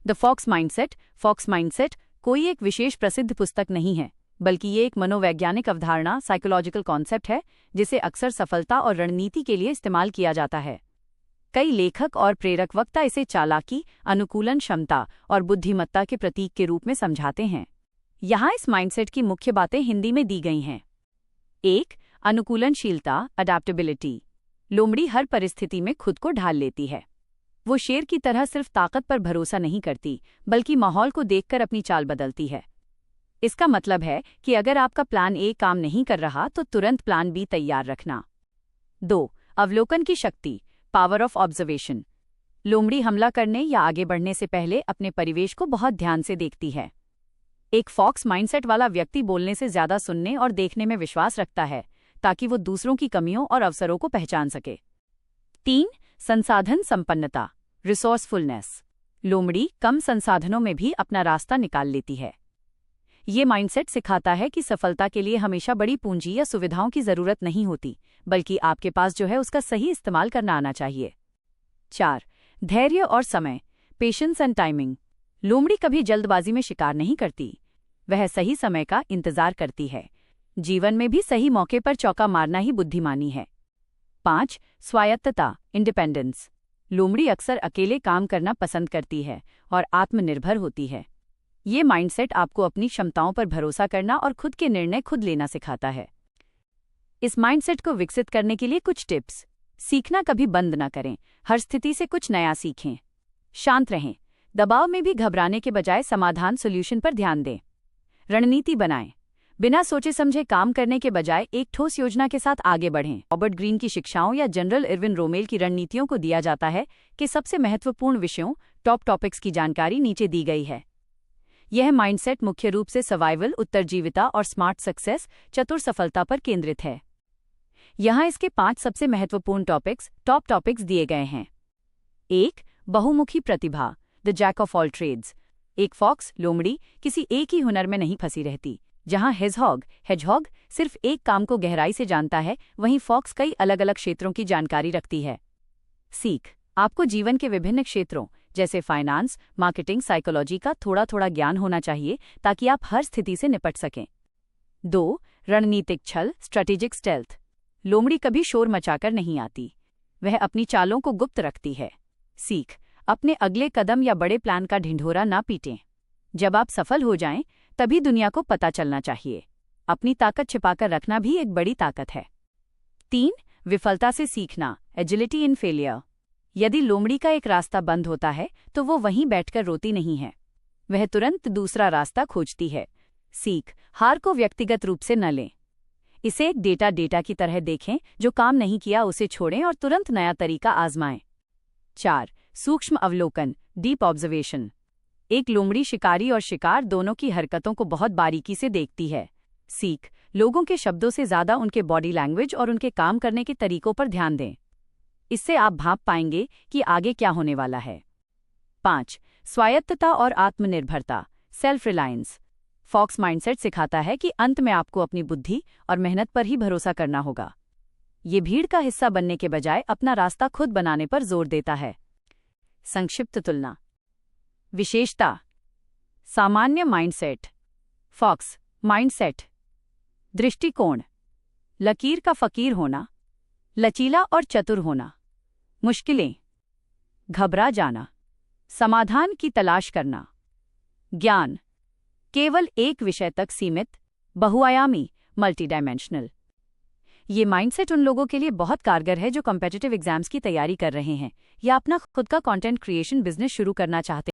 The fox mindset कोई एक विशेष प्रसिद्ध पुस्तक नहीं है, बल्कि ये एक मनोवैज्ञानिक अवधारणा, साइकोलॉजिकल कॉन्सेप्ट है जिसे अक्सर सफलता और रणनीति के लिए इस्तेमाल किया जाता है। कई लेखक और प्रेरक वक्ता इसे चालाकी, अनुकूलन क्षमता और बुद्धिमत्ता के प्रतीक के रूप में समझाते हैं। यहाँ इस माइंडसेट की मुख्य बातें हिंदी में दी गई हैं। 1. अनुकूलनशीलता, अडैप्टेबिलिटी। लोमड़ी हर परिस्थिति में खुद को ढाल लेती है। वो शेर की तरह सिर्फ ताकत पर भरोसा नहीं करती, बल्कि माहौल को देखकर अपनी चाल बदलती है। इसका मतलब है कि अगर आपका प्लान ए काम नहीं कर रहा तो तुरंत प्लान बी तैयार रखना। 2. अवलोकन की शक्ति, पावर ऑफ ऑब्जर्वेशन। लोमड़ी हमला करने या आगे बढ़ने से पहले अपने परिवेश को बहुत ध्यान से देखती है। एक फॉक्स माइंडसेट वाला व्यक्ति बोलने से ज्यादा सुनने और देखने में विश्वास रखता है, ताकि वो दूसरों की कमियों और अवसरों को पहचान सके। 3. संसाधन संपन्नता, रिसोर्सफुलनेस। लोमड़ी कम संसाधनों में भी अपना रास्ता निकाल लेती है। ये माइंडसेट सिखाता है कि सफलता के लिए हमेशा बड़ी पूंजी या सुविधाओं की जरूरत नहीं होती, बल्कि आपके पास जो है उसका सही इस्तेमाल करना आना चाहिए। 4. धैर्य और समय, पेशेंस एंड टाइमिंग। लोमड़ी कभी जल्दबाजी में शिकार नहीं करती, वह सही समय का इंतजार करती है। जीवन में भी सही मौके पर चौका मारना ही बुद्धिमानी है। 5. स्वायत्तता, इंडिपेंडेंस। लोमड़ी अक्सर अकेले काम करना पसंद करती है और आत्मनिर्भर होती है। ये माइंडसेट आपको अपनी क्षमताओं पर भरोसा करना और खुद के निर्णय खुद लेना सिखाता है। इस माइंडसेट को विकसित करने के लिए कुछ टिप्स। सीखना कभी बंद न करें, हर स्थिति से कुछ नया सीखें। शांत रहें, दबाव में भी घबराने के बजाय समाधान सॉल्यूशन पर ध्यान दें। रणनीति बनाएं, बिना सोचे समझे काम करने के बजाय एक ठोस योजना के साथ आगे बढ़ें। रॉबर्ट ग्रीन की शिक्षाओं या जनरल इरविन रोमेल की रणनीतियों को दिया जाता है कि सबसे महत्वपूर्ण विषयों, टॉप टॉपिक्स की जानकारी नीचे दी गई है। यह माइंडसेट मुख्य रूप से सर्वाइवल, उत्तरजीविता और स्मार्ट सक्सेस, चतुर सफलता पर केंद्रित है। यहाँ इसके 5 सबसे महत्वपूर्ण टॉप टॉपिक्स दिए गए हैं। 1. बहुमुखी प्रतिभा, the jack of all trades. एक फॉक्स, लोमड़ी, किसी एक ही हुनर में नहीं फंसी रहती। जहाँ हेजहॉग सिर्फ एक काम को गहराई से जानता है, वहीं फॉक्स कई अलग अलग क्षेत्रों की जानकारी रखती है। सीख, आपको जीवन के विभिन्न क्षेत्रों जैसे फाइनेंस, मार्केटिंग, साइकोलॉजी का थोड़ा थोड़ा ज्ञान होना चाहिए, ताकि आप हर स्थिति से निपट सकें। 2. रणनीतिक छल, स्ट्रेटेजिक स्टेल्थ। लोमड़ी कभी शोर मचाकर नहीं आती, वह अपनी चालों को गुप्त रखती है। सीख, अपने अगले कदम या बड़े प्लान का ढिंढोरा ना पीटें। जब आप सफल हो जाएं, तभी दुनिया को पता चलना चाहिए। अपनी ताकत छिपाकर रखना भी एक बड़ी ताकत है। 3. विफलता से सीखना, एजिलिटी इन फेलियर। यदि लोमड़ी का एक रास्ता बंद होता है तो वो वहीं बैठकर रोती नहीं है, वह तुरंत दूसरा रास्ता खोजती है। सीख, हार को व्यक्तिगत रूप से न लें, इसे एक डेटा की तरह देखें। जो काम नहीं किया उसे छोड़ें और तुरंत नया तरीका आजमाएं। 4. सूक्ष्म अवलोकन, डीप ऑब्जर्वेशन। एक लोमड़ी शिकारी और शिकार दोनों की हरकतों को बहुत बारीकी से देखती है। सीख, लोगों के शब्दों से ज्यादा उनके बॉडी लैंग्वेज और उनके काम करने के तरीकों पर ध्यान दें। इससे आप भांप पाएंगे कि आगे क्या होने वाला है। 5. स्वायत्तता और आत्मनिर्भरता, सेल्फ रिलायंस। फॉक्स माइंडसेट सिखाता है कि अंत में आपको अपनी बुद्धि और मेहनत पर ही भरोसा करना होगा। ये भीड़ का हिस्सा बनने के बजाय अपना रास्ता खुद बनाने पर जोर देता है। संक्षिप्त तुलना। विशेषता, सामान्य माइंडसेट, फॉक्स माइंडसेट। दृष्टिकोण, लकीर का फकीर होना, लचीला और चतुर होना। मुश्किलें, घबरा जाना, समाधान की तलाश करना। ज्ञान, केवल एक विषय तक सीमित, बहुआयामी, मल्टीडायमेंशनल। ये माइंडसेट उन लोगों के लिए बहुत कारगर है जो कॉम्पिटिटिव एग्जाम्स की तैयारी कर रहे हैं या अपना खुद का कंटेंट क्रिएशन बिजनेस शुरू करना चाहते हैं।